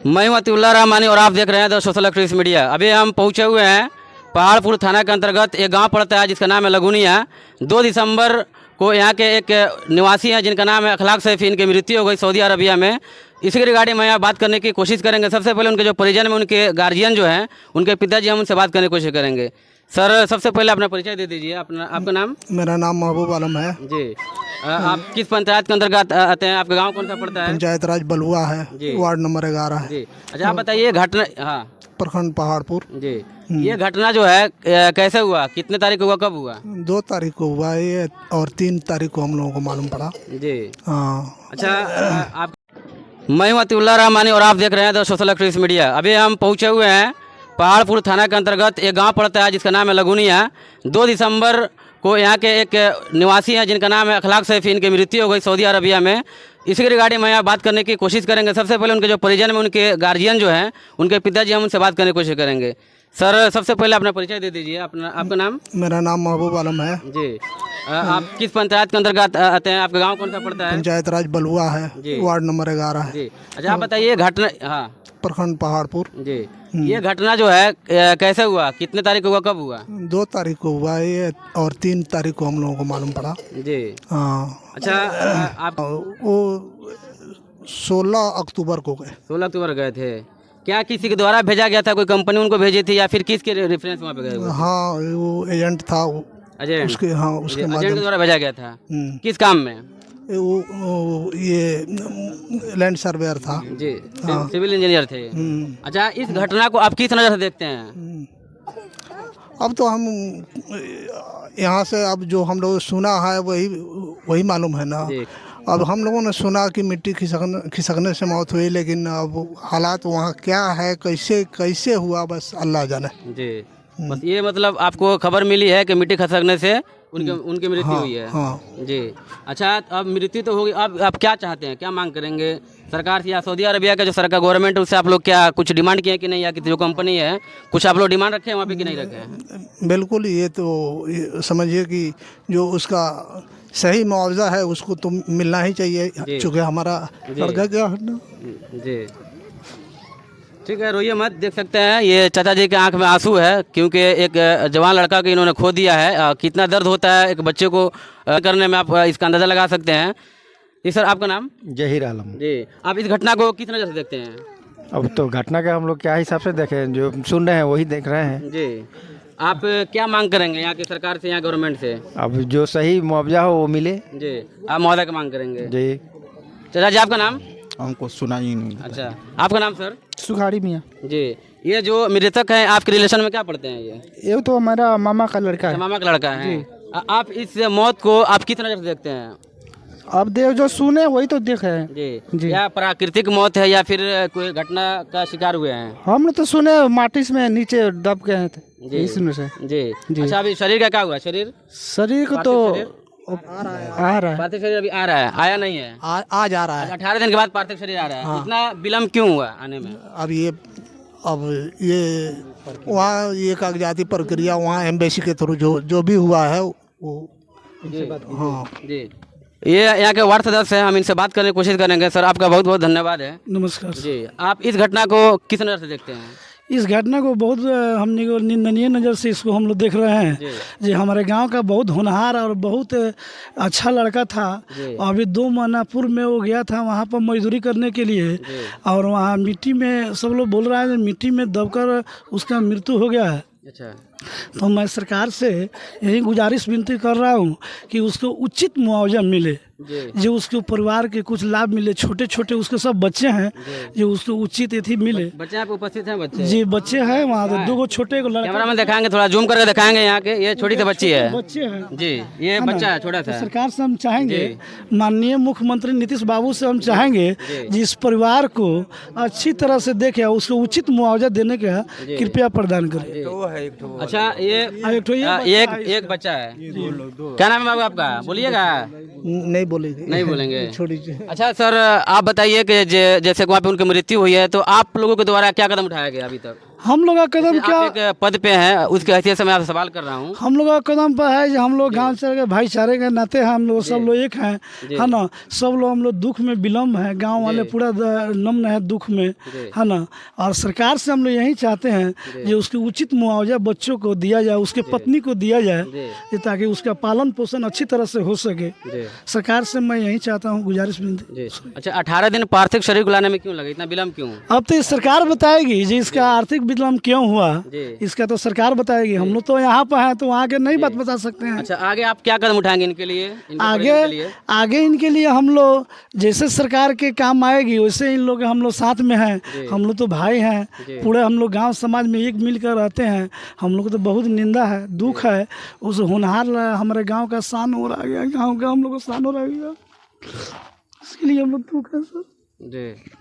मैं हूं अतिउल्लाह रहमानी और आप देख रहे हैं द सोशल एक्टिविस्ट मीडिया। अभी हम पहुंचे हुए हैं पहाड़पुर थाना के अंतर्गत एक गांव पड़ता है जिसका नाम है लगुनिया। 2 दिसंबर को यहाँ के एक निवासी हैं जिनका नाम है अखलाक सैफी, इनकी मृत्यु हो गई सऊदी अरबिया में। इसी के रिगार्डिंग में यहाँ बात करने की कोशिश करेंगे। सबसे पहले उनके जो परिजन में उनके गार्जियन जो हैं उनके पिताजी, हम उनसे बात करने की कोशिश करेंगे। सर, सबसे पहले अपना परिचय दे दीजिए। आपका नाम? मेरा नाम महबूब आलम है जी। आप किस पंचायत के अंतर्गत आते हैं? आपका गांव कौन सा पड़ता है? पंचायत राज बलुआ है, वार्ड नंबर 11 है जी। अच्छा, आप बताइए घटना। हाँ, प्रखंड पहाड़पुर जी। ये घटना जो है कैसे हुआ, कितने तारीख को हुआ, कब हुआ? 2 तारीख को हुआ ये और 3 तारीख को हम लोगों को मालूम पड़ा। जी। हाँ। अच्छा, आप मैं हूं अतिउल्लाह रहमानी और आप देख रहे हैं द सोशल एक्टिविस्ट मीडिया। अभी हम पहुंचे हुए हैं पहाड़पुर थाना के अंतर्गत एक गांव पड़ता है जिसका नाम है लगुनिया। 2 दिसंबर को यहाँ के एक निवासी हैं जिनका नाम है अखलाक सैफी, इनकी मृत्यु हो गई सऊदी अरबिया में। इसी के रिगार्डिंग में यहाँ बात करने की कोशिश करेंगे। सबसे पहले उनके जो परिजन में उनके गार्जियन जो हैं उनके पिताजी, हम उनसे बात करने की कोशिश करेंगे। सर, सबसे पहले अपना परिचय दे दीजिए। आपका नाम? मेरा नाम महबूब आलम है जी। आप किस पंचायत के अंतर्गत आते हैं? आपका गांव कौन सा पड़ता है? पंचायत राज बलुआ है, वार्ड नंबर 11 है जी। अच्छा, आप बताइए घटना। हाँ, प्रखंड पहाड़पुर। जी। ये घटना जो है कैसे हुआ, कितने तारीख को हुआ, कब हुआ? 2 तारीख को हुआ ये और 3 तारीख को हम लोगों को मालूम पड़ा। जी। हाँ। अच्छा, आप वो 16 अक्टूबर को गए। 16 अक्टूबर गए थे। क्या किसी के द्वारा भेजा गया था? कोई कंपनी उनको भेजी थी या फिर किसके रेफरेंस वहाँ पे गए हुए? हाँ, वो एजेंट था एजेंट। उसके, हाँ, उसके एजेंट माध्यम के द्वारा भेजा गया था। किस काम में? वो ये लैंड सर्वेयर था जी। सिविल इंजीनियर थे। अच्छा, इस घटना को आप किस नज़र से देखते हैं? अब तो हम यहाँ से अब जो हम लोग सुना है वही मालूम है ना। अब हम लोगों ने सुना कि मिट्टी खिसकने से मौत हुई, लेकिन अब हालात वहाँ क्या है, कैसे हुआ, बस अल्लाह जाने। जी। बस ये मतलब आपको खबर मिली है कि मिट्टी खिसकने से उनकी मृत्यु हुई है। हाँ। जी। अच्छा, अब मृत्यु तो होगी, अब आप क्या चाहते हैं, क्या मांग करेंगे सरकार से या सऊदी अरबिया का जो सरकार गवर्नमेंट है उससे आप लोग क्या कुछ डिमांड किए कि नहीं, या कि जो कंपनी है कुछ आप लोग डिमांड रखे हैं वहाँ पे कि नहीं रखे हैं? बिल्कुल, ये तो समझिए कि जो उसका सही मुआवजा है उसको तो मिलना ही चाहिए, चूँकि हमारा कर्जा क्या है ना। जी, ठीक है, रोइए मत। देख सकते हैं ये चाचा जी के आंख में आंसू है, क्योंकि एक जवान लड़का को इन्होंने खो दिया है। कितना दर्द होता है एक बच्चे को करने में, आप इसका अंदाज़ा लगा सकते हैं। जी सर, आपका नाम? जहीर आलम। जी। आप इस घटना को किस नज़र से देखते हैं? अब तो घटना का हम लोग क्या हिसाब से देखें, जो सुन रहे हैं वही देख रहे हैं। जी। आप क्या मांग करेंगे यहाँ की सरकार से, यहाँ गवर्नमेंट से? अब जो सही मुआवजा हो वो मिले। जी, आप महोदय की मांग करेंगे? जी। चाचा जी, आपका नाम? हमको सुना ही नहीं। अच्छा, आपका नाम सर? सुखाड़ी मियाँ। जी। ये जो मृतक हैं आपके रिलेशन में क्या पढ़ते हैं? ये तो हमारा मामा का लड़का है। मामा का लड़का है। आप इस मौत को आप किस नज़र से देखते हैं? अब देख, जो सुने वही तो देखे हैं। जी। या प्राकृतिक मौत है या फिर कोई घटना का शिकार हुए हैं? हम तो सुने माटी में नीचे दब गए थे इसमें से। जी। अच्छा, अभी शरीर का क्या हुआ? शरीर को तो आ रहा है। पार्थिव शरीर अभी आ रहा है, आया नहीं है? आज आ रहा है। 18 दिन के बाद पार्थिव शरीर आ रहा है। हाँ। इतना विलम्ब क्यों हुआ आने में? अब ये वहाँ ये कागजाती प्रक्रिया वहाँ एम्बेसी के थ्रू जो भी हुआ है वो। हाँ जी। ये यहाँ के वार्ड सदस्य हैं, हम इनसे बात करने की कोशिश करेंगे। सर, आपका बहुत बहुत धन्यवाद है। नमस्कार जी। आप इस घटना को किस नज़र से देखते हैं? इस घटना को बहुत हमने को निंदनीय नज़र से इसको हम लोग देख रहे हैं। जी, हमारे गांव का बहुत होनहार और बहुत अच्छा लड़का था। अभी 2 महीना पूर्व में वो गया था वहाँ पर मजदूरी करने के लिए, और वहाँ मिट्टी में सब लोग बोल रहा है मिट्टी में दबकर उसका मृत्यु हो गया है। अच्छा, तो मैं सरकार से यही गुजारिश विनती कर रहा हूँ कि उसको उचित मुआवजा मिले, जो उसके परिवार के कुछ लाभ मिले। छोटे छोटे उसके सब बच्चे हैं, जो उसको उचित अथी मिले। बच्चे आप उपस्थित हैं? बच्चे? जी, बच्चे हैं वहाँ पे 2 छोटे को लड़का। कैमरा में दिखाएंगे, थोड़ा जूम करके दिखाएंगे। यहाँ के ये छोटी सी बच्ची है। बच्चे हैं जी, ये बच्चा है छोटा सा। सरकार से हम चाहेंगे, माननीय मुख्यमंत्री नीतीश बाबू से हम चाहेंगे जिस परिवार को अच्छी तरह से देखे, उसको उचित मुआवजा देने का कृपया प्रदान करें। अच्छा, ये एक बच्चा है। क्या नाम है बाबू आपका? बोलिएगा। नहीं बोलेंगे। छोड़ी। अच्छा सर, आप बताइए कि जैसे वहाँ पे उनकी मृत्यु हुई है, तो आप लोगों के द्वारा क्या कदम उठाया गया अभी तक? हम लोग का कदम क्या, आप एक पद पे हैं, उसके हैसियत से मैं आपसे सवाल कर रहा हूँ। हम लोग का कदम पर है जो हम लोग गांव से भाईचारे के नाते हैं, हम लोग सब लोग एक हैं, है ना। सब लोग हम लोग दुख में विलम्ब है, गांव वाले पूरा नम्न है दुख में, है ना। और सरकार से हम लोग यही चाहते हैं कि उसकी उचित मुआवजा बच्चों को दिया जाए, उसके पत्नी को दिया जाए, ताकि उसका पालन पोषण अच्छी तरह से हो सके। सरकार से मैं यही चाहता हूँ, गुजारिश भी। अच्छा, 18 दिन पार्थिव शरीर को लाने में क्यों लगे, इतना विलम्ब क्यों? अब तो सरकार बताएगी जी इसका आर्थिक विलम्ब क्यों हुआ, इसका तो सरकार बताएगी। हम लोग तो यहाँ पर हैं तो वहाँ के नहीं बात बता सकते हैं। अच्छा, आगे आप क्या कदम उठाएंगे इनके लिए? आगे इनके लिए हम लोग जैसे सरकार के काम आएगी वैसे इन लोग हम लोग साथ में हैं। हम लोग तो भाई हैं, पूरे हम लोग गांव समाज में एक मिलकर रहते हैं। हम लोग को तो बहुत निंदा है, दुख है, उस होनहार हमारे गांव का शान हो रहा गया, गांव का हम लोग का शान हो रहा गया, इसके लिए हम लोग दुख है सर जी।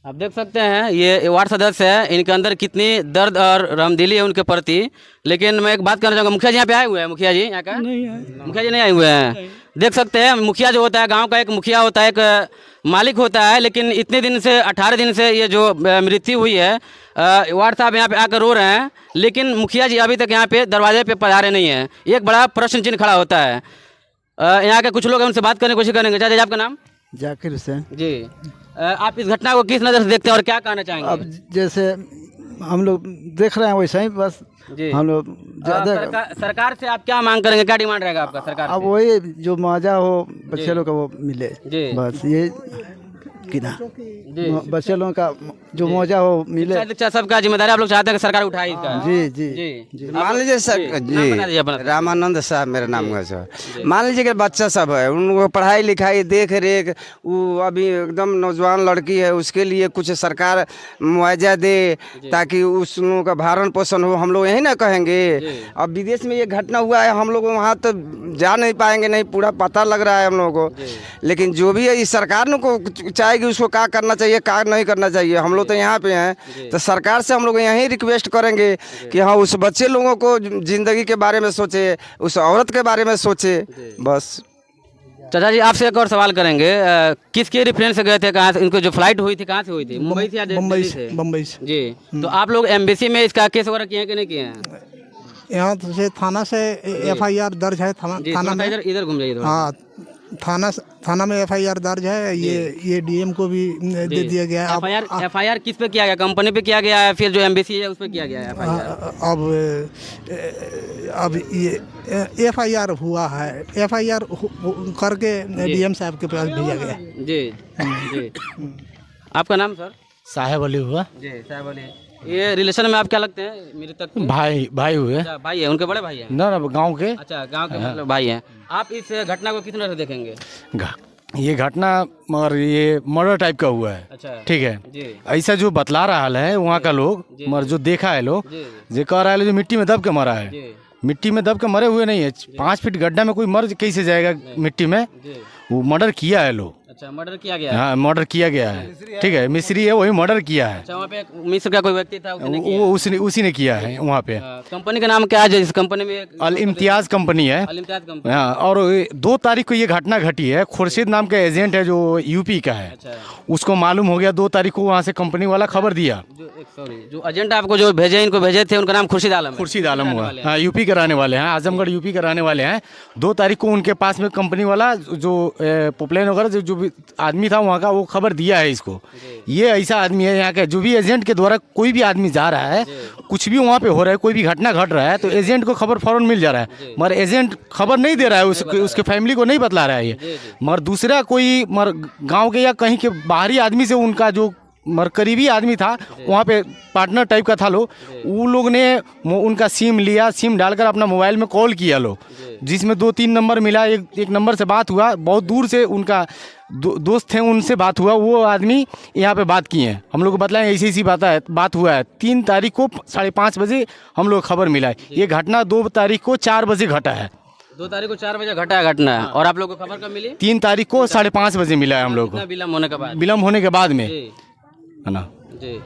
आप देख सकते हैं ये वार्ड सदस्य है, इनके अंदर कितनी दर्द और रहमदिली है उनके प्रति। लेकिन मैं एक बात करना चाहूँगा, मुखिया जी यहाँ पे आए हुए हैं? मुखिया जी यहाँ का नहीं है, मुखिया जी नहीं आए हुए हैं। देख सकते हैं मुखिया जो होता है, गांव का एक मुखिया होता है, एक मालिक होता है, लेकिन इतने दिन से 18 दिन से ये जो मृत्यु हुई है, वार्ड साहब यहाँ पे आकर रो रहे हैं, लेकिन मुखिया जी अभी तक यहाँ पे दरवाजे पे पधारे नहीं हैं। एक बड़ा प्रश्न चिन्ह खड़ा होता है। यहाँ के कुछ लोग हैं, उनसे बात करने की कोशिश करेंगे। चाचा जी, आपका नाम? जाकिर हुसैन जी। आप इस घटना को किस नज़र से देखते हैं और क्या कहना चाहेंगे? अब जैसे हम लोग देख रहे हैं वैसा ही बस जी। हम लोग सरकार से आप क्या मांग करेंगे, क्या डिमांड रहेगा आपका सरकार अब से? वही जो मुआवजा हो बच्चे लोग का वो मिले, जी। बस ये कि ना बच्चे लोगों का जो मुआवजा हो मिले। अच्छा, सबका जिम्मेदारी आप लोग चाहते हैं कि सरकार उठाए इसका? जी जी जी। मान लीजिए सर जी, रामानंद साहब मेरा नाम है सर। मान लीजिए कि बच्चा सब है, उनको पढ़ाई लिखाई देख रेख, वो अभी एकदम नौजवान लड़की है, उसके लिए कुछ सरकार मुआवजा दे ताकि उस लोगों का भरण पोषण हो। हम लोग यही ना कहेंगे। अब विदेश में ये घटना हुआ है, हम लोग वहाँ तो जा नहीं पाएंगे, नहीं पूरा पता लग रहा है हम लोगों को, लेकिन जो भी है इस सरकार को चाहेगी उसको क्या करना चाहिए, क्या नहीं करना चाहिए। हम लोग तो यहाँ पे हैं, तो सरकार से हम लोग यही रिक्वेस्ट करेंगे कि हाँ उस बच्चे लोगों को जिंदगी के बारे में सोचे, उस औरत के बारे में सोचे, बस। चाचा जी, आपसे एक और सवाल करेंगे। किसके रेफरेंस से गए थे, कहाँ से इनको जो फ्लाइट हुई थी, कहाँ से हुई थी? मुंबई से या मुंबई दिल्ली से, मुंबई से जी। तो आप लोग एम्बेसी में इसका केस वगैरह किए हैं कि नहीं किए हैं? यहाँ से थाना से FIR दर्ज है, थाना में। इधर घूम जाइए थोड़ा। हाँ, थाना में FIR दर्ज है। ये DM को भी दे दिया गया है। FIR किस पे किया गया? कंपनी पे किया गया है, फिर जो एम्बेसी है उस पे किया गया है FIR? अब ये FIR हुआ है, FIR करके DM साहब के पास भेजा गया है। जी जी। आपका नाम सर? साहेब अली हुआ जी, साहब अली। ये रिलेशन में आप क्या लगते हैं मृतक के? भाई हुए। अच्छा, भाई है, उनके बड़े भाई हैं? ना गांव के। अच्छा, गांव के मतलब भाई हैं। आप इस घटना को किस तरह से देखेंगे? ये घटना मगर ये मर्डर टाइप का हुआ है। अच्छा, ठीक है जी। ऐसा जो बतला रहा है वहाँ का लोग, मगर जो देखा है लोग, जो कह रहा है जो मिट्टी में दब के मरा है, मिट्टी में दब के मरे हुए नहीं है। 5 फीट गड्ढा में कोई मर कैसे जाएगा मिट्टी में? वो मर्डर किया है लोग। अच्छा, मर्डर किया गया है? हाँ, मर्डर किया गया है। ठीक है, मिस्त्री है, वही मर्डर किया है। अच्छा, वहाँ पे मिस्र का कोई व्यक्ति था, उसने किया? वो उसी ने किया है वहाँ पे। कंपनी का नाम क्या है? इस कंपनी में अल इम्तियाज कंपनी है। अल इम्तियाज कंपनी। हाँ, और 2 तारीख को ये घटना घटी है। खुर्शीद नाम का एजेंट है जो यूपी का है। अच्छा। उसको मालूम हो गया 2 तारीख को, वहाँ से कंपनी वाला खबर दिया। जो एजेंट आपको जो भेजे, इनको भेजे थे, उनका नाम खुर्शीद आलम है? खुर्शीद आलम हुआ। हाँ, यूपी के रहने वाले हैं, आजमगढ़ यूपी के रहने वाले हैं। 2 तारीख को उनके पास में कंपनी वाला जो पोपलेन वगैरह जो भी आदमी था वहाँ का, वो खबर दिया है इसको। ये ऐसा आदमी है यहाँ का, जो भी एजेंट के द्वारा कोई भी आदमी जा रहा है, कुछ भी वहाँ पे हो रहा है, कोई भी घटना घट रहा है, तो एजेंट को खबर फौरन मिल जा रहा है। मगर एजेंट खबर नहीं दे रहा है, उसके फैमिली को नहीं बतला रहा है ये। मगर दूसरा कोई गाँव के या कहीं के बाहरी आदमी से उनका जो करीबी आदमी था, वहाँ पे पार्टनर टाइप का था लोग, वो लोग ने उनका सिम लिया, सिम डालकर अपना मोबाइल में कॉल किया लोग, जिसमें 2-3 नंबर मिला। एक नंबर से बात हुआ, बहुत दूर से उनका दोस्त थे, उनसे बात हुआ। वो आदमी यहाँ पे बात किए हैं, हम लोग को बतलाएं ऐसी बात हुआ है। 3 तारीख को 5:30 बजे हम लोग खबर मिला है। ये घटना 2 तारीख को 4 बजे घटा है। 2 तारीख को 4 बजे घटा है घटना। और आप लोग को खबर कब मिली? 3 तारीख को 5:30 बजे मिला है हम लोग को, विलम्ब होने के बाद। विलम्ब होने के बाद में, है ना जी।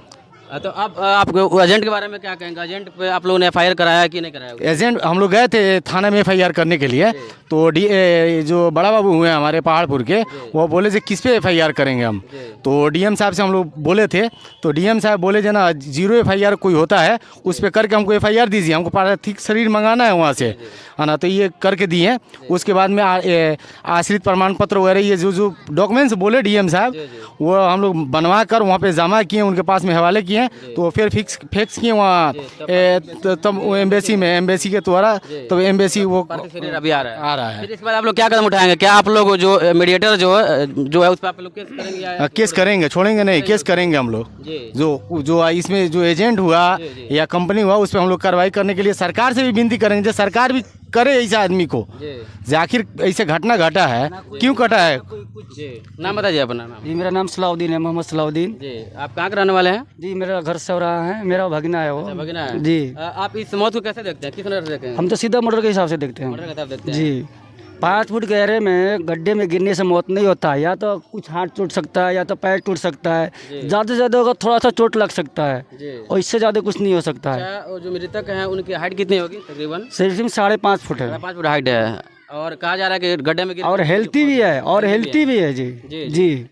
तो अब आप एजेंट के बारे में क्या कहेंगे? एजेंट पे आप लोगों ने FIR कराया कि नहीं कराया? एजेंट हम लोग गए थे थाना में FIR करने के लिए, तो जो बड़ा बाबू हुए हमारे पहाड़पुर के, वो बोले जे किस पे FIR करेंगे हम। तो DM साहब से हम लोग बोले थे, तो DM साहब बोले जे ना 0 FIR कोई होता है उस पर करके हमको FIR दीजिए, हमको पार्थिव शरीर मंगाना है वहाँ से, है ना। तो ये करके दिए। उसके बाद में आश्रित प्रमाण पत्र वगैरह ये जो डॉक्यूमेंट्स बोले DM साहब, वो हम लोग बनवा कर वहाँ पे जमा किए, उनके पास में हवाले किए, तो फिर फिक्स किए वहाँ तब एम्बेसी के द्वारा, तब एम्बेसी वो अभी आ रहा है। है। फिर इसके बाद आप लोग क्या कदम उठाएंगे? क्या आप लोग जो मीडिएटर जो है उस पर आप लोग केस करेंगे या? केस करेंगे, छोड़ेंगे नहीं, केस करेंगे हम लोग। जो इसमें जो एजेंट हुआ या कंपनी हुआ उस पर हम लोग कार्रवाई करने के लिए सरकार से भी विनती करेंगे, जो सरकार भी करे ऐसा आदमी को, जो आखिर ऐसे घटना घटा है, क्यों घटा है। नाम बताइए अपना नाम। जी मेरा नाम सलाउद्दीन है, मोहम्मद सलाउद्दीन जी, आप कहाँ के रहने वाले हैं? जी। मेरा घर सौरा है, मेरा भगना है वो। भगीना है। जी। आप इस मौत को कैसे देखते हैं? किस नजर से देखते हैं? हम तो सीधा मर्डर के हिसाब से देखते मर्डर के हैं। साथ देखते हैं। जी। 5 फुट गहरे में गड्ढे में गिरने से मौत नहीं होता है, या तो कुछ हाथ टूट सकता है या तो पैर टूट सकता है, ज़्यादा से ज़्यादा होगा थोड़ा सा चोट लग सकता है, और इससे ज़्यादा कुछ नहीं हो सकता है। अच्छा, जो मृतक हैं उनकी हाइट कितनी होगी तकरीबन? सिर्फ 5.5 फुट है 5 फुट हाइट है, और कहा जा रहा है कि गड्ढे में और हेल्थी भी है, और हेल्थी भी है। जी जी।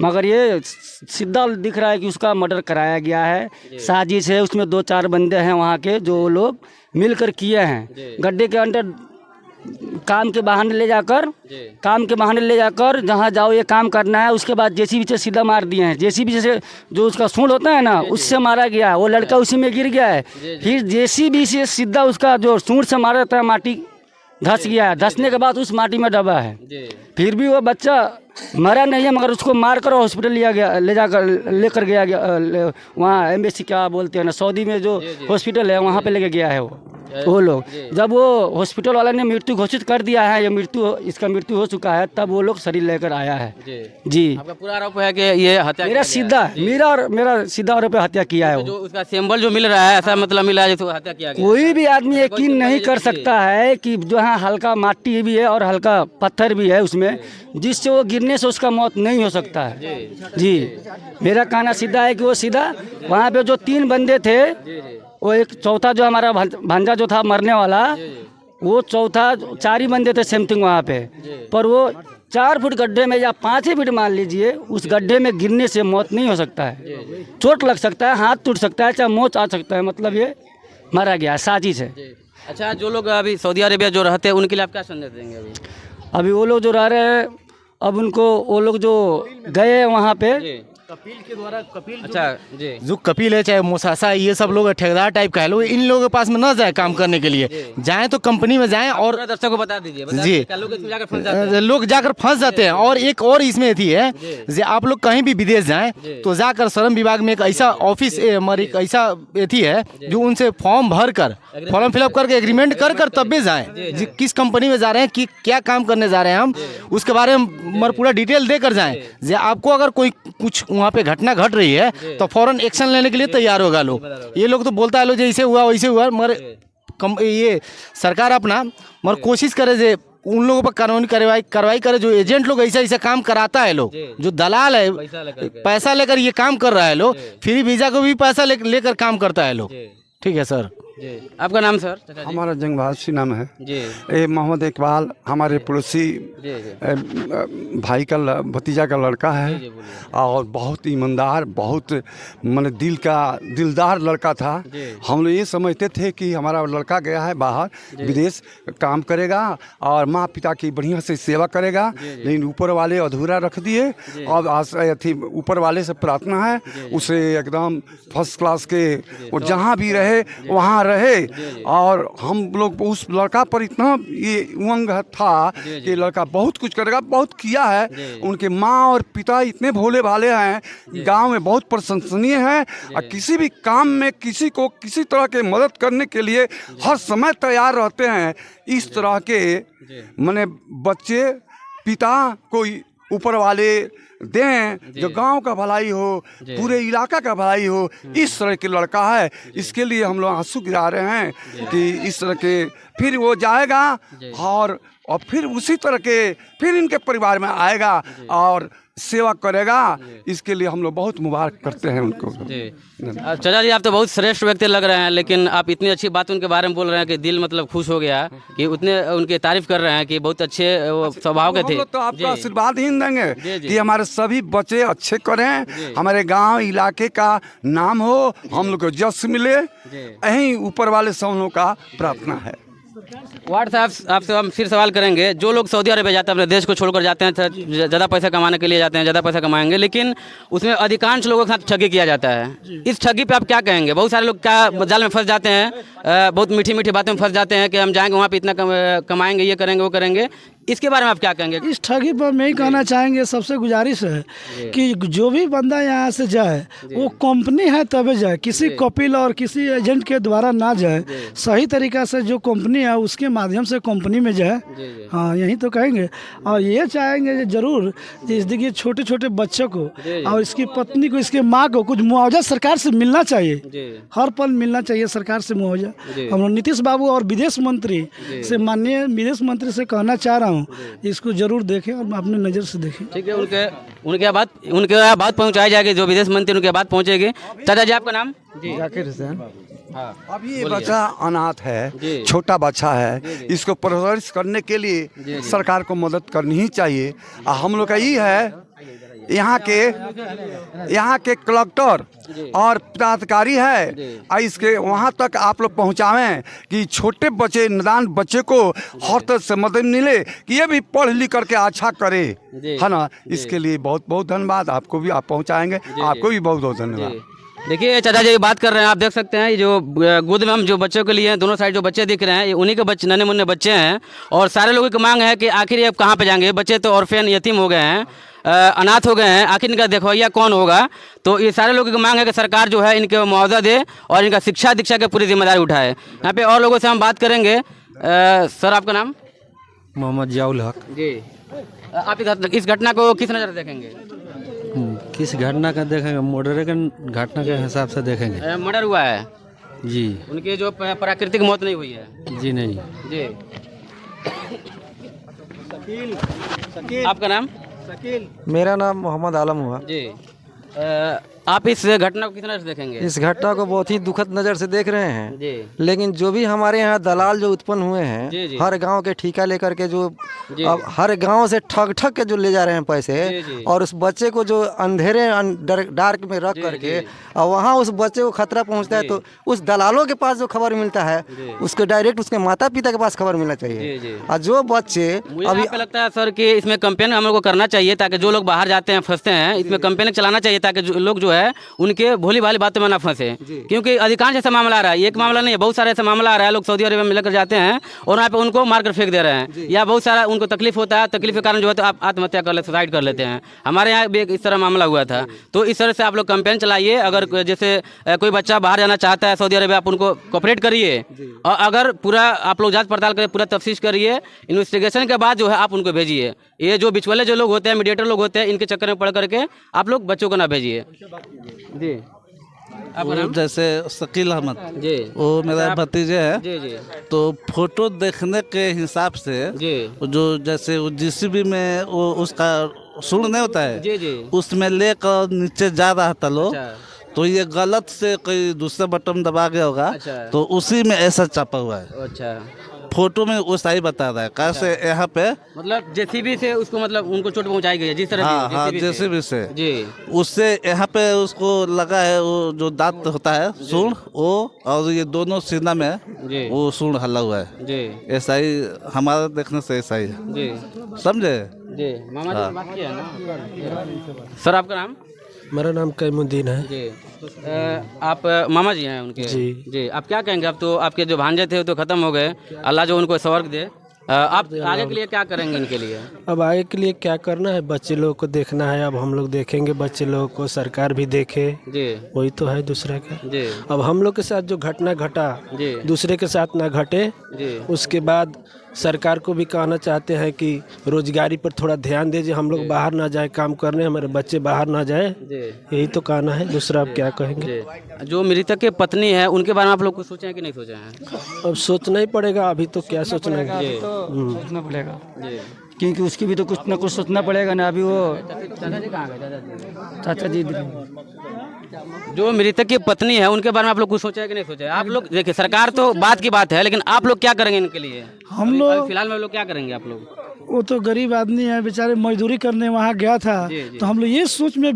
मगर ये सीधा दिख रहा है कि उसका मर्डर कराया गया है, साजिश है। उसमें 2-4 बंदे हैं वहाँ के जो लोग मिलकर किए हैं। गड्ढे के अंदर काम के बहाने ले जाकर जहाँ जाओ ये काम करना है, उसके बाद JCB से सीधा मार दिए हैं। JCB से जो उसका सूंड होता है ना, उससे मारा गया है। वो लड़का उसी में गिर गया है, फिर JCB से सीधा उसका जो सूंड से मारा था माटी धंस गया है, धंसने के बाद उस माटी में दबा है। फिर भी वो बच्चा मरा नहीं है, मगर उसको मार कर हॉस्पिटल लेकर गया वहाँ एम्बेसी क्या बोलते हैं ना, सऊदी में जो हॉस्पिटल है वहाँ पे लेके गया है वो लोग। जब वो हॉस्पिटल वाला ने मृत्यु घोषित कर दिया है, ये इसका मृत्यु हो चुका है, तब वो लोग शरीर लेकर आया है। जी। आपका पूरा आरोप है कि ये हत्या मेरा सीधा आरोप है हत्या किया है। जो उसका सिंबल जो मिल रहा है, ऐसा मतलब मिला है जैसे हत्या किया गया। कोई भी आदमी यकीन नहीं कर सकता है कि जो है हल्का माटी भी है और हल्का पत्थर भी है उसमें, जिससे वो गिरने से उसका मौत नहीं हो सकता है। जी। मेरा कहना सीधा है कि वो सीधा वहाँ पे जो 3 बंदे थे, वो एक चौथा जो हमारा भांजा जो था मरने वाला, वो चौथा 4 ही बंदे थे समथिंग वहाँ पे, पर वो 4 फुट गड्ढे में या 5 ही फुट मान लीजिए, उस गड्ढे में गिरने से मौत नहीं हो सकता है। चोट लग सकता है, हाथ टूट सकता है, चाहे मौत आ सकता है, मतलब ये मारा गया साजिश है। अच्छा, जो लोग अभी सऊदी अरेबिया जो रहते हैं उनके लिए आप क्या संदेश देंगे? अभी वो लोग जो रह रहे हैं, अब उनको वो लोग जो गए वहाँ पे कपिल के द्वारा अच्छा जी, जो कपिल है चाहे मोसासा, ये सब लोग ठेकेदार टाइप का है लोग, इन लोगों के पास में ना जाए काम करने के लिए, जाएं तो कंपनी में जाएं। और दर्शकों को बता दीजिए जी, लोग जाकर फंस जाते हैं। और एक और इसमें थी है, जो आप लोग कहीं भी विदेश जाएं तो जाकर श्रम विभाग में एक ऐसा ऑफिस हमारी एक ऐसा थी है जो उनसे फॉर्म फिलअप करके एग्रीमेंट कर तब भी जाएं, किस कंपनी में जा रहे हैं, कि क्या काम करने जा रहे हैं हम, उसके बारे में पूरा डिटेल देकर जाएं। जो आपको अगर कोई कुछ वहाँ पे घटना घट रही है तो फौरन एक्शन लेने के लिए तैयार होगा लोग। ये लोग तो बोलता है लो जैसे हुआ वैसे हुआ, मगर ये सरकार अपना मगर कोशिश करे जे उन लोगों पर कानूनी कार्रवाई करे जो एजेंट लोग ऐसा काम कराता है, लोग जो दलाल है पैसा लेकर ये काम कर रहा है, लोग फ्री वीजा को भी पैसा लेकर काम करता है लोग। ठीक है सर। आपका नाम सर? हमारा जंगबाज सिंह नाम है जी। ये मोहम्मद इकबाल हमारे पड़ोसी भाई का भतीजा का लड़का है, और बहुत ईमानदार, बहुत माने दिलदार लड़का था। हम लोग ये समझते थे कि हमारा लड़का गया है बाहर विदेश, काम करेगा और माँ पिता की बढ़िया से सेवा करेगा, लेकिन ऊपर वाले अधूरा रख दिए। और ऊपर वाले से प्रार्थना है उसे एकदम फर्स्ट क्लास के, और जहाँ भी रहे वहाँ रहे। और हम लोग उस लड़का पर इतना ये उमंग था कि लड़का बहुत कुछ करेगा, बहुत किया है। उनके माँ और पिता इतने भोले भाले हैं, गांव में बहुत प्रशंसनीय है, और किसी भी काम में किसी को किसी तरह के मदद करने के लिए हर समय तैयार रहते हैं। इस तरह के माने बच्चे पिता को ऊपर वाले दें, जो गांव का भलाई हो, पूरे इलाका का भलाई हो, इस तरह के लड़का है। इसके लिए हम लोग आंसू गिरा रहे हैं कि इस तरह के फिर वो जाएगा और फिर उसी तरह के फिर इनके परिवार में आएगा और सेवा करेगा। इसके लिए हम लोग बहुत मुबारक करते हैं उनको। चाचा जी, आप तो बहुत श्रेष्ठ व्यक्ति लग रहे हैं, लेकिन आप इतनी अच्छी बात उनके बारे में बोल रहे हैं कि दिल मतलब खुश हो गया कि उतने उनकी तारीफ कर रहे हैं कि बहुत अच्छे वो स्वभाव के थे। हम लोग तो आपका आशीर्वाद ही देंगे कि हमारे सभी बच्चे अच्छे करें, हमारे गांव इलाके का नाम हो, हम लोग को जस मिले, यही ऊपर वाले से हम लोग का प्रार्थना है। वार्ड साहब, आपसे हम फिर सवाल करेंगे, जो लोग सऊदी अरब जाते हैं, अपने देश को छोड़कर जाते हैं, ज़्यादा पैसा कमाने के लिए जाते हैं, ज़्यादा पैसा कमाएंगे, लेकिन उसमें अधिकांश लोगों के साथ ठगी किया जाता है। इस ठगी पे आप क्या कहेंगे? बहुत सारे लोग क्या जाल में फंस जाते हैं, बहुत मीठी मीठी बातों में फंस जाते हैं कि हम जाएंगे वहाँ पे इतना कमाएंगे, ये करेंगे, वो करेंगे। इसके बारे में आप क्या कहेंगे? इस ठगी पर मैं ही कहना चाहेंगे, सबसे गुजारिश है कि जो भी बंदा यहाँ से जाए वो कंपनी है तभी जाए, किसी कपिल और किसी एजेंट के द्वारा ना जाए, सही तरीका से जो कंपनी है उसके माध्यम से कंपनी में जाए। हाँ, यही तो कहेंगे। और ये चाहेंगे जरूर कि देखिए छोटे छोटे बच्चों को और इसकी पत्नी को, इसके माँ को कुछ मुआवजा सरकार से मिलना चाहिए, हर पल मिलना चाहिए सरकार से मुआवजा। हम लोग नीतीश बाबू और विदेश मंत्री से, माननीय विदेश मंत्री से कहना चाह रहा हूँ, इसको जरूर देखें और अपने नज़र से देखें। ठीक है, उनके बात पहुंचाई जाएगी, जो विदेश मंत्री उनके बात पहुंचेगी। चाचा जी, आपका नाम? जाकिर हुसैन। अभी ये बच्चा अनाथ है, छोटा बच्चा है, इसको परवरिश करने के लिए सरकार को मदद करनी ही चाहिए। हम लोग का ये है, यहाँ के कलेक्टर और पदाधिकारी है, इसके वहाँ तक आप लोग पहुँचावें कि छोटे बच्चे, नादान बच्चे को हर तरह से मदद मिले कि ये भी पढ़ लिख करके अच्छा करे, है ना। इसके लिए बहुत बहुत धन्यवाद। आपको भी आप पहुँचाएंगे, आपको भी बहुत बहुत धन्यवाद। देखिए चाचा जी बात कर रहे हैं, आप देख सकते हैं ये जो गोद में हम जो बच्चों के लिए दोनों साइड जो बच्चे दिख रहे हैं, ये उन्हीं के बच्चे, नन्हे मुन्ने बच्चे हैं। और सारे लोगों की मांग है कि आखिर ये कहाँ पे जाएंगे? बच्चे तो ऑर्फेन, यतीम हो गए हैं, अनाथ हो गए हैं, आखिर इनका देखवैया कौन होगा? तो ये सारे लोगों की मांग है कि सरकार जो है इनके मुआवजा दे और इनका शिक्षा दीक्षा की पूरी जिम्मेदारी उठाए। यहाँ पे और लोगों से हम बात करेंगे। सर, आपका नाम? मोहम्मद जियाउल हक जी। आप इस घटना को किस नज़र से देखेंगे? किस घटना का देखेंगे? मर्डर के घटना के हिसाब से देखेंगे। मर्डर हुआ है जी, उनकी जो प्राकृतिक मौत नहीं हुई है। जी नहीं जी। आपका नाम? मेरा नाम मोहम्मद आलम हुआ जी। आप इस घटना को किस नज़र से देखेंगे? इस घटना को बहुत ही दुखद नज़र से देख रहे हैं जी। लेकिन जो भी हमारे यहाँ दलाल जो उत्पन्न हुए जी, हैं, जी। हर गांव के ठेका लेकर के जो अब हर गांव से ठग ठग के जो ले जा रहे हैं पैसे, जी। और उस बच्चे को जो अंधेरे डार्क में रख करके और वहाँ उस बच्चे को खतरा पहुँचता है, तो उस दलालों के पास जो खबर मिलता है उसको डायरेक्ट उसके माता पिता के पास खबर मिलना चाहिए। और जो बच्चे अभी लगता है सर कि इसमें कैंपेन हम लोग को करना चाहिए, ताकि जो लोग बाहर जाते हैं, फंसते हैं, इसमें कैंपेन चलाना चाहिए ताकि जो लोग जो है उनके भोली भाली बातों में ना फंसे। क्योंकि अधिकांश ऐसा मामला आ रहा है, एक मामला नहीं है, बहुत सारे ऐसा मामला आ रहा है। लोग सऊदी अरब में मिलकर जाते हैं और वहाँ पे उनको मारकर फेंक दे रहे हैं, या बहुत सारा उनको तकलीफ होता है, तकलीफ के कारण जो है तो आप आत्महत्या कर लेते, सुसाइड कर लेते हैं। हमारे यहाँ भी इस तरह मामला हुआ था। तो इस तरह से आप लोग कैंपेन चलाइए। अगर जैसे कोई बच्चा बाहर जाना चाहता है सऊदी अरब, आप उनको कोऑपरेट करिए, और अगर पूरा आप लोग जाँच पड़ताल करिए, पूरा तफ्तीश करिए, इन्वेस्टिगेशन के बाद जो है आप उनको भेजिए। ये जो बिचवाले जो लोग होते हैं, मीडिएटर लोग होते हैं, इनके चक्कर में पड़ करके आप लोग बच्चों को ना भेजिए। जी। जैसे शकील अहमद जी, वो मेरा भतीजे है जी जी। तो फोटो देखने के हिसाब से जी जो जैसे वो जीसीबी में वो उसका सुर नहीं होता है, जी जी, उसमें लेकर नीचे जा रहा था लोग। अच्छा। तो ये गलत से कोई दूसरा बटन दबा गया होगा, अच्छा। तो उसी में ऐसा छापा हुआ है। अच्छा, फोटो में वो सही बता रहा है। कैसे यहाँ पे मतलब जेसीबी से उसको, मतलब उनको चोट पहुंचाई गई है जिस तरह हाँ जेसीबी से जी, उससे यहाँ पे उसको लगा है वो जो दांत होता है सूंड, वो और ये दोनों सीना में जी, वो सूंड हल्ला हुआ है जी। ऐसा ही हमारा देखने से ऐसा ही है जी, समझे जी। मामा जी से बात किया ना। सर, आपका नाम? मेरा नाम कैमुद्दीन है जी। आप मामा जी हैं उनके? जी जी। आप क्या कहेंगे? अब तो आपके जो भांजे थे वो तो खत्म हो गए, अल्लाह जो उनको स्वर्ग दे। आप आगे के लिए क्या करेंगे इनके लिए? अब आगे के लिए क्या करना है, बच्चे लोगों को देखना है। अब हम लोग देखेंगे बच्चे लोगों को, सरकार भी देखे, जी, वही तो है दूसरा का। जी। अब हम लोग के साथ जो घटना घटा जी, दूसरे के साथ ना घटे, जी, उसके बाद सरकार को भी कहना चाहते हैं कि रोजगारी पर थोड़ा ध्यान दीजिए, हम लोग बाहर ना जाए काम करने, हमारे बच्चे बाहर ना जाए, यही तो कहना है, दूसरा आप क्या कहेंगे। जो मृतक के पत्नी है उनके बारे में आप लोग कुछ सोचे हैं कि नहीं सोचे हैं? अब सोचना ही पड़ेगा, अभी तो क्या सोचना है, सोचना पड़ेगा क्योंकि उसकी भी तो कुछ ना कुछ सोचना पड़ेगा ना। अभी वो चाचा जी जो मृतक की पत्नी है उनके बारे में आप लोग कुछ सोचा है कि नहीं सोचा है? आप लोग देखिए, सरकार तो बात की बात है, लेकिन आप लोग क्या करेंगे इनके लिए? हम लोग फिलहाल में लोग क्या करेंगे आप लोग? वो तो गरीब आदमी है बेचारे, मजदूरी करने वहाँ गया था। तो हम लोग ये सोच में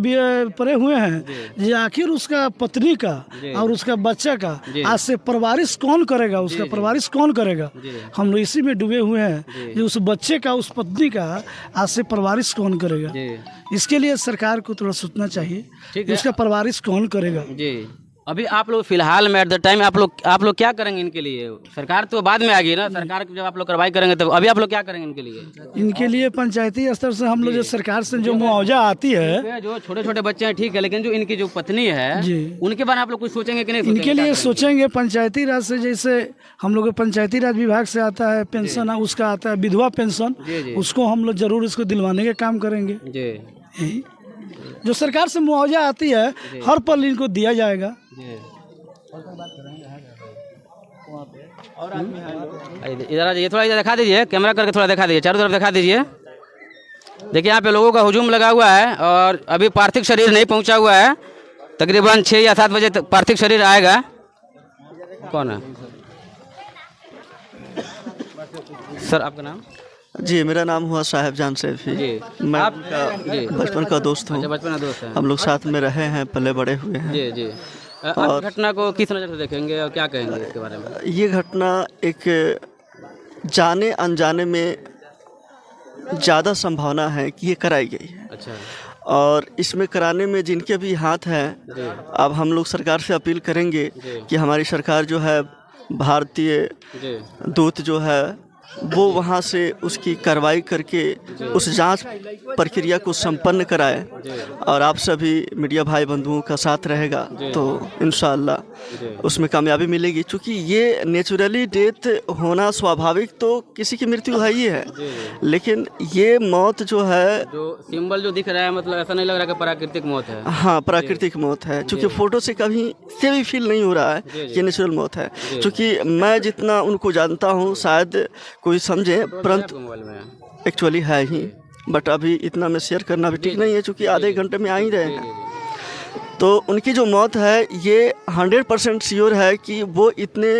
पड़े हुए हैं कि आखिर उसका पत्नी का और उसका बच्चा का आज से परवरिश कौन करेगा, उसका परवरिश कौन करेगा। हम लोग इसी में डूबे हुए हैं कि उस बच्चे का, उस पत्नी का आज से परवरिश कौन करेगा। इसके लिए सरकार को थोड़ा सोचना चाहिए कि उसका परवरिश कौन करेगा। अभी आप लोग फिलहाल में एट द टाइम आप लोग क्या करेंगे इनके लिए? सरकार तो बाद में आ गई ना, सरकार जब आप लोग कार्रवाई करेंगे तब अभी आप लोग क्या करेंगे इनके लिए? इनके लिए पंचायती स्तर से हम लोग जो सरकार से जो मुआवजा आती है, जो छोटे छोटे बच्चे हैं ठीक है, लेकिन जो इनकी जो पत्नी है उनके बारे में आप लोग कुछ सोचेंगे कि नहीं? इनके लिए सोचेंगे पंचायती राज से, जैसे हम लोग पंचायती राज विभाग से आता है पेंशन, उसका आता है विधवा पेंशन, उसको हम लोग जरूर इसको दिलवाने का काम करेंगे। जो सरकार से मुआवजा आती है हर पल इनको दिया जाएगा। इधर ये थोड़ा इधर दिखा दीजिए, कैमरा करके थोड़ा दिखा दीजिए, चारों तरफ दिखा दीजिए। देखिए यहाँ पे लोगों का हुजूम लगा हुआ है और अभी पार्थिव शरीर नहीं पहुंचा हुआ है। तकरीबन 6 या 7 बजे तक पार्थिव शरीर आएगा। कौन है सर आपका नाम? जी, मेरा नाम हुआ साहिब जान सैफी। मैं बचपन का दोस्त हूँ। बचपन का दोस्त है। हम लोग साथ में रहे हैं, पले बड़े हुए हैं। जी जी। और घटना को किस नज़र से देखेंगे और क्या कहेंगे इसके बारे में? ये घटना एक जाने अनजाने में ज़्यादा संभावना है कि ये कराई गई है। अच्छा। और इसमें कराने में जिनके भी हाथ हैं, अब हम लोग सरकार से अपील करेंगे कि हमारी सरकार जो है, भारतीय दूत जो है वो वहाँ से उसकी कार्रवाई करके उस जांच प्रक्रिया को संपन्न कराए और आप सभी मीडिया भाई बंधुओं का साथ रहेगा तो इंशाअल्लाह उसमें कामयाबी मिलेगी। क्योंकि ये नेचुरली डेथ होना स्वाभाविक तो किसी की मृत्यु है ही है, लेकिन ये मौत जो है, जो सिंबल जो दिख रहा है, मतलब ऐसा नहीं लग रहा कि प्राकृतिक मौत है। हाँ, प्राकृतिक मौत है, क्योंकि फोटो से कभी से भी फील नहीं हो रहा है कि नेचुरल मौत है। क्योंकि मैं जितना उनको जानता हूँ, शायद कोई समझे, परंतु एक्चुअली है ही, बट अभी इतना में शेयर करना भी ठीक नहीं है, क्योंकि आधे घंटे में आ ही रहे हैं। तो उनकी जो मौत है ये 100% श्योर है कि वो इतने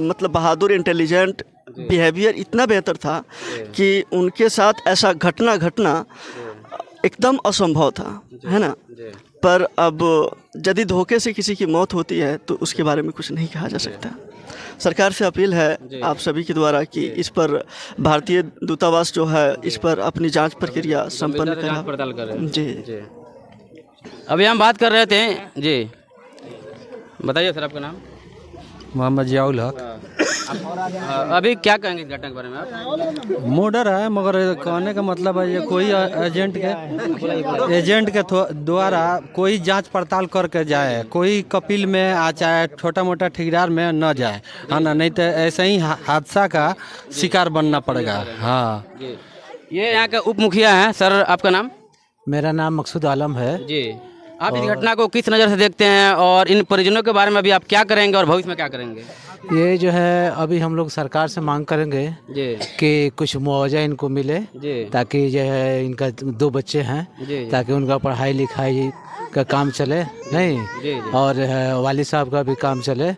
मतलब बहादुर, इंटेलिजेंट, बिहेवियर इतना बेहतर था कि उनके साथ ऐसा घटना एकदम असंभव था, है ना। पर अब यदि धोखे से किसी की मौत होती है तो उसके बारे में कुछ नहीं कहा जा सकता। सरकार से अपील है आप सभी के द्वारा कि इस पर भारतीय दूतावास जो है इस पर अपनी जांच प्रक्रिया संपन्न करें। जी। अभी हम बात कर रहे थे जी, बताइए सर आपका नाम? मोहम्मद जियाउल हक। अभी क्या कहेंगे इस घटना के बारे में आप? मर्डर है, मगर कहने का मतलब है ये कोई एजेंट के द्वारा कोई जांच पड़ताल करके जाए, कोई कपिल में आ चाहे छोटा मोटा ठेकेदार में न जाए, है ना, नहीं तो ऐसे ही हादसा का शिकार बनना पड़ेगा। हाँ, ये यहाँ के उप मुखिया हैं। सर आपका नाम? मेरा नाम मकसूद आलम है जी। आप इस घटना को किस नज़र से देखते हैं और इन परिजनों के बारे में अभी आप क्या करेंगे और भविष्य में क्या करेंगे? ये जो है अभी हम लोग सरकार से मांग करेंगे कि कुछ मुआवजा इनको मिले, ताकि जो है इनका 2 बच्चे हैं, ताकि उनका पढ़ाई लिखाई का काम चले नहीं, और वालिद साहब का भी काम चले।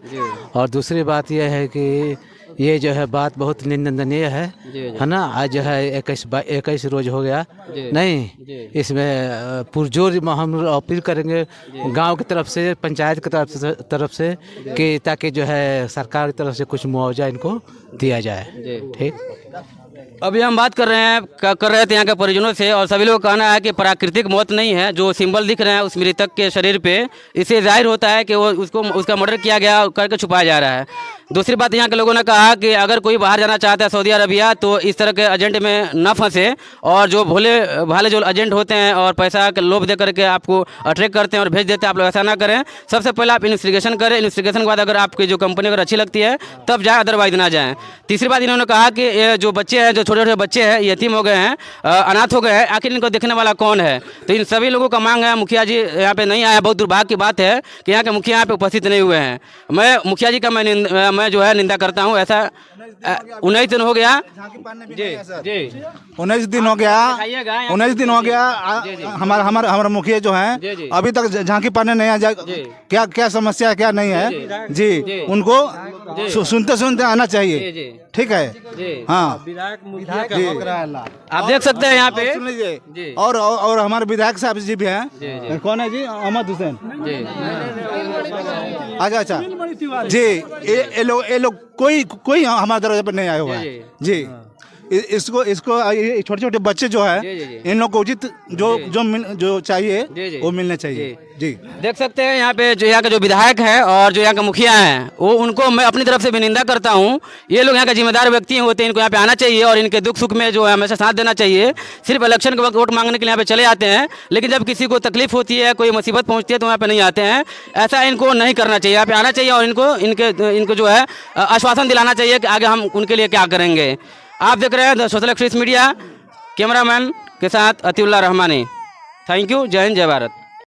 और दूसरी बात यह है कि ये जो है बात बहुत निंदनीय है ना। आज जो है 21 रोज हो गया नहीं, इसमें पुरजोर हम अपील करेंगे गांव की तरफ से, पंचायत की तरफ से कि ताकि जो है सरकार की तरफ से कुछ मुआवजा इनको दिया जाए। ठीक। अभी हम बात कर रहे थे यहाँ के परिजनों से, और सभी लोग का कहना है कि प्राकृतिक मौत नहीं है। जो सिंबल दिख रहे हैं उस मृतक के शरीर पे, इससे जाहिर होता है कि वो उसका मर्डर किया गया करके छुपाया जा रहा है। दूसरी बात, यहाँ के लोगों ने कहा कि अगर कोई बाहर जाना चाहता है सऊदी अरबिया, तो इस तरह के एजेंट में न फंसे, और जो भोले भाले जो एजेंट होते हैं और पैसा के लोभ दे करके आपको अट्रैक्ट करते हैं और भेज देते हैं, आप लोग ऐसा ना करें। सबसे पहले आप इन्वेस्टिगेशन करें, इन्वेस्टिगेशन के बाद अगर आपकी जो कंपनी अगर अच्छी लगती है तब जाए, अदरवाइज ना जाएँ। तीसरी बात, इन्होंने कहा कि ये जो बच्चे हैं, जो छोटे छोटे बच्चे हैं, यतीम हो गए हैं, अनाथ हो गए हैं, आखिर इनको देखने वाला कौन है? तो इन सभी लोगों का मांग है, मुखिया जी यहाँ पे नहीं आया। बहुत दुर्भाग्य की बात है कि यहाँ के मुखिया यहाँ पे उपस्थित नहीं हुए हैं। मैं मुखिया जी का मैं जो है निंदा करता हूँ। ऐसा 19 दिन हो गया, जी 19 दिन हो गया, 19 दिन हो गया। हमारा मुखिया जो है अभी तक झांकी पाने नहीं आ जाए। क्या क्या समस्या है, क्या नहीं है जी, उनको सुनते सुनते आना चाहिए। ठीक है, हाँ। आप देख सकते हैं यहाँ पे, सुन लीजिए। और हमारे विधायक साहब जी भी हैं। कौन है जी? अहमद हुसैन। अच्छा जी, ये लोग कोई हमारे दरवाजे पर नहीं आया हुआ है जी। इसको छोटे छोटे बच्चे जो है, इन लोग को उचित जो चाहिए वो मिलना चाहिए जी। देख सकते हैं यहाँ पे जो यहाँ के जो विधायक हैं और जो यहाँ के मुखिया हैं, वो उनको मैं अपनी तरफ से भी निंदा करता हूँ। ये लोग यहाँ के जिम्मेदार व्यक्ति होते हैं, इनको यहाँ पे आना चाहिए और इनके दुख सुख में जो है हमेशा साथ देना चाहिए। सिर्फ इलेक्शन के वक्त वोट मांगने के लिए यहाँ पे चले आते हैं, लेकिन जब किसी को तकलीफ होती है, कोई मुसीबत पहुँचती है, तो यहाँ पे नहीं आते हैं। ऐसा इनको नहीं करना चाहिए, यहाँ पे आना चाहिए और इनको जो है आश्वासन दिलाना चाहिए कि आगे हम उनके लिए क्या करेंगे। आप देख रहे हैं the social activist media, cameraman के साथ अतिउल्लाह रहमानी। Thank you. जय हिंद, जय भारत।